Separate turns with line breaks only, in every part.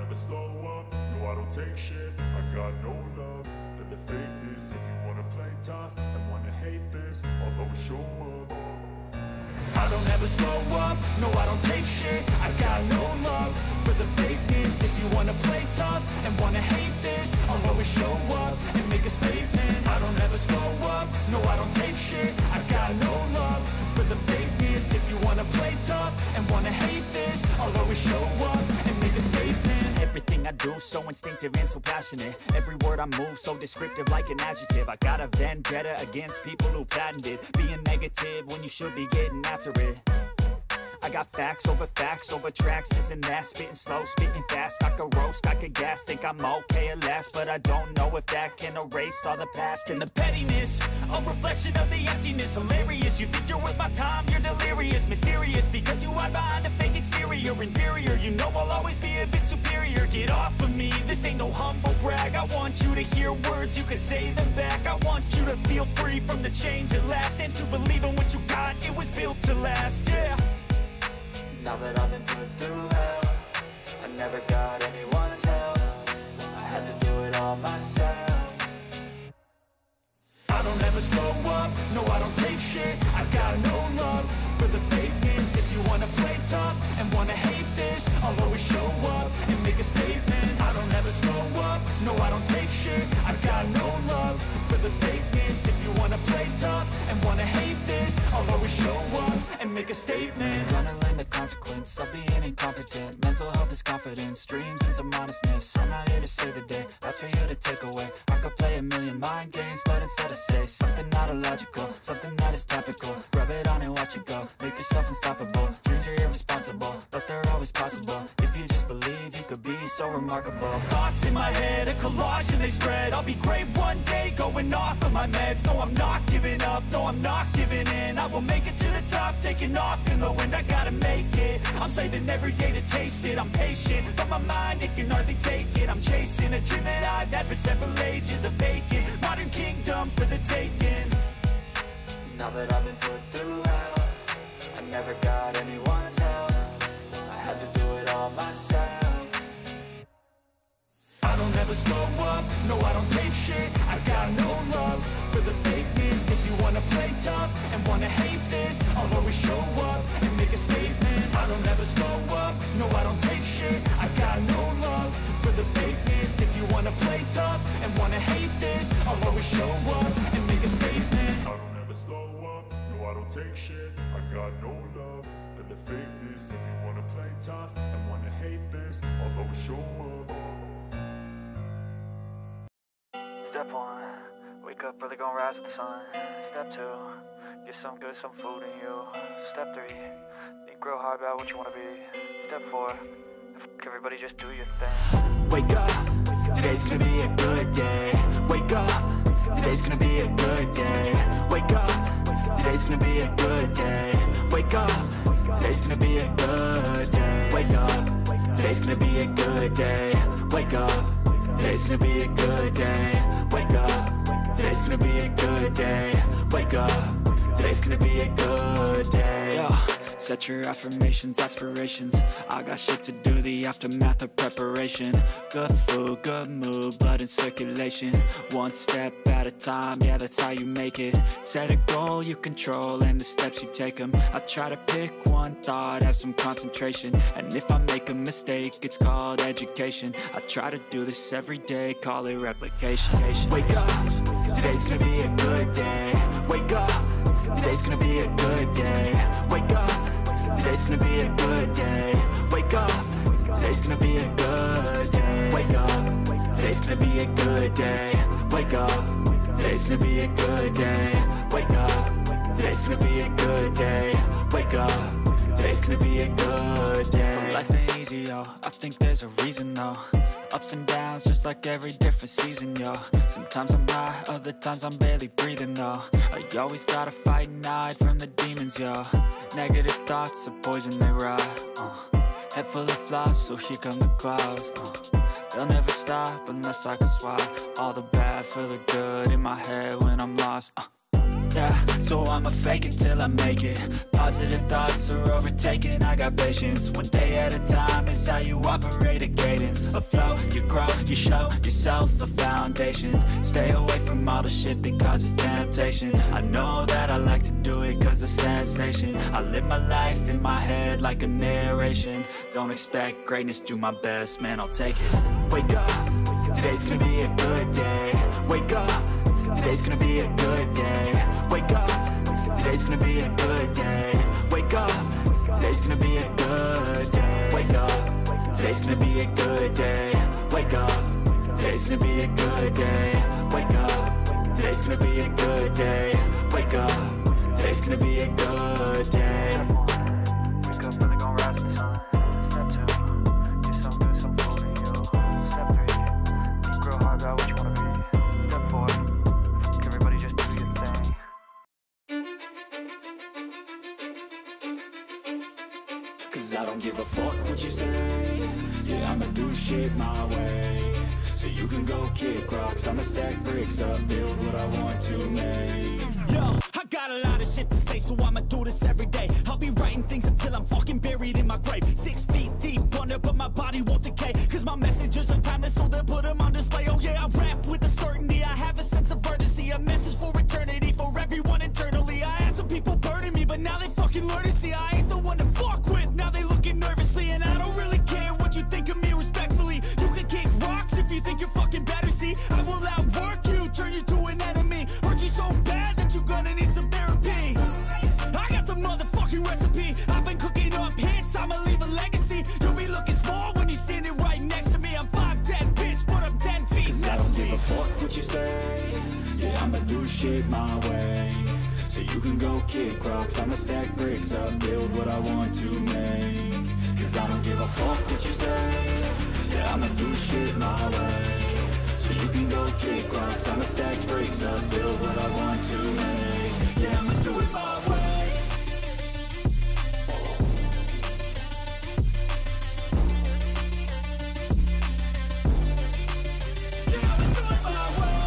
never slow up, no I don't take shit. I got no love for the fakeness. If you wanna play tough and wanna hate this, I'll always show up. I don't ever slow up, no I don't take shit. I got no love for the fakeness. If you wanna play tough and wanna hate this, I'll always show up and make a statement. I don't ever slow up, no I don't take shit. I got no love for the fakeness. If you wanna play tough and wanna hate this, I'll always show up and make a statement.
Everything I do so instinctive and so passionate. Every word I move so descriptive like an adjective. I got a vendetta against people who patented being negative when you should be getting after it. I got facts over tracks, this and that. Spitting slow, spitting fast, I could roast, I could gas. Think I'm okay at last, but I don't know if that can erase all the past. And the pettiness, a reflection of the emptiness. Hilarious, you think you're worth my time, you're delirious. Mysterious, because you hide behind a fake exterior. Inferior, you know I'll always be a bit superior. Get off of me, this ain't no humble brag. I want you to hear words, you can say them back. I want you to feel free from the chains at last, and to believe in what you got, it was built to last, yeah.
Now that I've been put through hell, I never got anyone's help. I had to do it all myself.
I don't ever slow up, no I don't take shit. I got no love for the fakeness. If you wanna play tough and wanna hate this, I'll always show up and make a statement. I don't ever slow up, no I don't take shit. I got no love for the fakeness. If you wanna play tough and wanna hate this, I'll always show up and make a statement.
Gonna learn the consequence of being incompetent. Mental health is confidence, dreams and some honestness. I'm not here to save the day, that's for you to take away. I could play a million mind games, but instead I say something not illogical, something that is topical. Rub it on and watch it go, make yourself unstoppable. Dreams are irresponsible, but they're always possible. If you just believe, you could be so remarkable.
Thoughts in my head, a collage and they spread. I'll be great one day, going off of my meds. No, I'm not giving up, no, I'm not giving in. I will make it to the top, taking off in the wind. I gotta make it, I'm saving every day to taste it. I'm patient, but my mind, it can hardly take it. I'm chasing a dream that I've had for several ages. A vacant, modern kingdom for the taking.
Now that I've been put through hell, I never got anyone's help. I had to do it all myself.
I don't ever slow up, no I don't take shit. I got no love for the fakeness. If you wanna play tough and wanna hate this, I'll always show up and make a statement. I don't ever slow up, no I don't take shit. I got no love for the fakeness. If you wanna play tough and wanna hate this, I'll always show up and make a statement. I don't ever slow up, no I don't take shit. I got no love for the fakeness. If you wanna play tough and wanna hate this, I'll always show up.
Step 1, wake up early, gonna rise with the sun. Step 2, get some good, some food in you. Step 3, think real hard about what you wanna be. Step 4, everybody just do your thing.
Wake up, today's gonna be a good day. Wake up, today's gonna be a good day. Wake up, today's gonna be a good day. Wake up, today's gonna be a good day. Wake up, today's gonna be a good day. Wake up, today's gonna be a good day. Wake up, today's gonna be a good day. Wake up, today's gonna be a good day. Yo, set your affirmations, aspirations. I got shit to do, the aftermath of preparation. Good food, good mood, blood in circulation. One step at a time, yeah, that's how you make it. Set a goal you control and the steps you take them. I try to pick one thought, have some concentration. And if I make a mistake, it's called education. I try to do this every day, call it replication. Wake up, today's gonna be a good day. Wake up, today's gonna be a good day. Wake up, today's gonna be a good day. Wake up, today's gonna be a good day. Wake up, today's gonna be a good day. Wake up, today's gonna be a good day. Wake up, today's gonna be a good day. Wake up, today's gonna be a good day. So life ain't easy, yo, I think there's a reason though. Ups and downs, just like every different season, yo. Sometimes I'm high, other times I'm barely breathing, though. I always gotta fight and hide from the demons, yo. Negative thoughts are poison, they rot, Head full of flies, so here come the clouds, They'll never stop unless I can swap all the bad for the good in my head when I'm lost,
Yeah, so I'ma fake it till I make it. Positive thoughts are overtaken, I got patience. One day at a time is how you operate a cadence. A flow, you grow, you show yourself a foundation. Stay away from all the shit that causes temptation. I know that I like to do it cause of sensation. I live my life in my head like a narration. Don't expect greatness, do my best, man, I'll take it. Wake up, today's gonna be a good day. Wake up, today's gonna be a good day. Wake up, today's gonna be a good day. Wake up, today's gonna be a good day. Wake up, today's gonna be a good day. Wake up, today's gonna be a good day. Wake up, today's gonna be a good day. Wake up, today's gonna be a good day.
Wake up, really gon' rise with the sun. Step 2, get some good, some food in you. Step 3, think real hard about what you wanna be. Step 4, fuck everybody, just do your thing.
Cause I don't give a fuck what you say. Yeah, I'ma do shit my way. So you can go kick rocks, I'ma stack bricks up, build what I want to make.
Yo, I got a lot of shit to say, so I'ma do this every day. I'll be writing things until I'm fucking buried in my grave. 6 feet deep under, but my body won't decay. Cause my messages are timeless, so they'll put them on display. Oh yeah, I rap with a certainty, I have a sense of urgency. A message for eternity, for everyone internally. I had some people burning me, but now they fucking learn to see I ain't the one to fuck with. Now they looking nervously, and I don't really care what you think of me respectfully. You can kick rocks if you think you're fucking better, see. I will outwork you, turn you to an enemy. Hurt you so bad that you're gonna need some therapy. I got the motherfucking recipe. I've been cooking up hits, I'ma leave a legacy. You'll be looking small when you're standing right next to me. I'm 5'10", bitch, but I'm 10 feet.
Cause I don't give a fuck what you say. Yeah, I'ma do shit my way. So you can go kick rocks, I'ma stack bricks up, build what I want to make. Cause I don't give a fuck what you say. Yeah, I'ma do shit my way. So you can go kick rocks, I'ma stack bricks up, build what I want to make. Yeah, I'ma do it my way. Yeah, I'ma do it my way.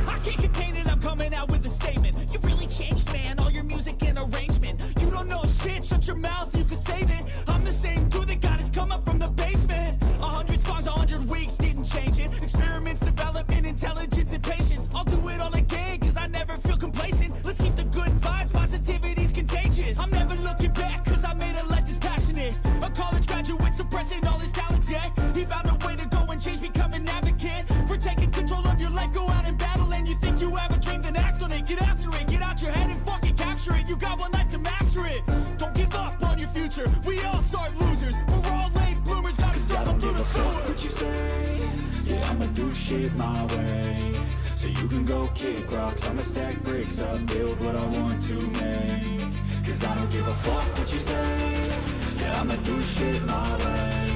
I can't contain it, I'm coming out with a statement. You really changed, man, all your music and arrangement. You don't know shit, shut your mouth, you can save it. I'm the same dude that got his come up from the basement. 100 songs, 100 weeks, didn't change it. Experiments, development, intelligence, and patience. I'll do it all again, cause I never feel complacent. Let's keep the good vibes, positivity's contagious. I'm never looking back, cause I made a life that's passionate. A college graduate suppressing all his talents, yeah. He found a way to go and change, become an advocate. For taking control of your life, go out and battle. And you think you have a dream, then act on it. Get after it, get out your head and fucking capture it. You got one life to master it. Don't give up on your future, we all start losers. We're all late bloomers, gotta
Cause I
struggle
don't
through
give
the
a fuck
sewer.
what you say. Yeah, I'ma do shit my way. So you can go kick rocks, I'ma stack bricks up, build what I want to make. Cause I don't give a fuck what you say. Yeah, I'ma do shit my way.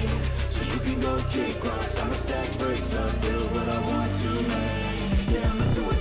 So you can go kick rocks, I'ma stack bricks up, build what I want to make. Yeah, I'ma do it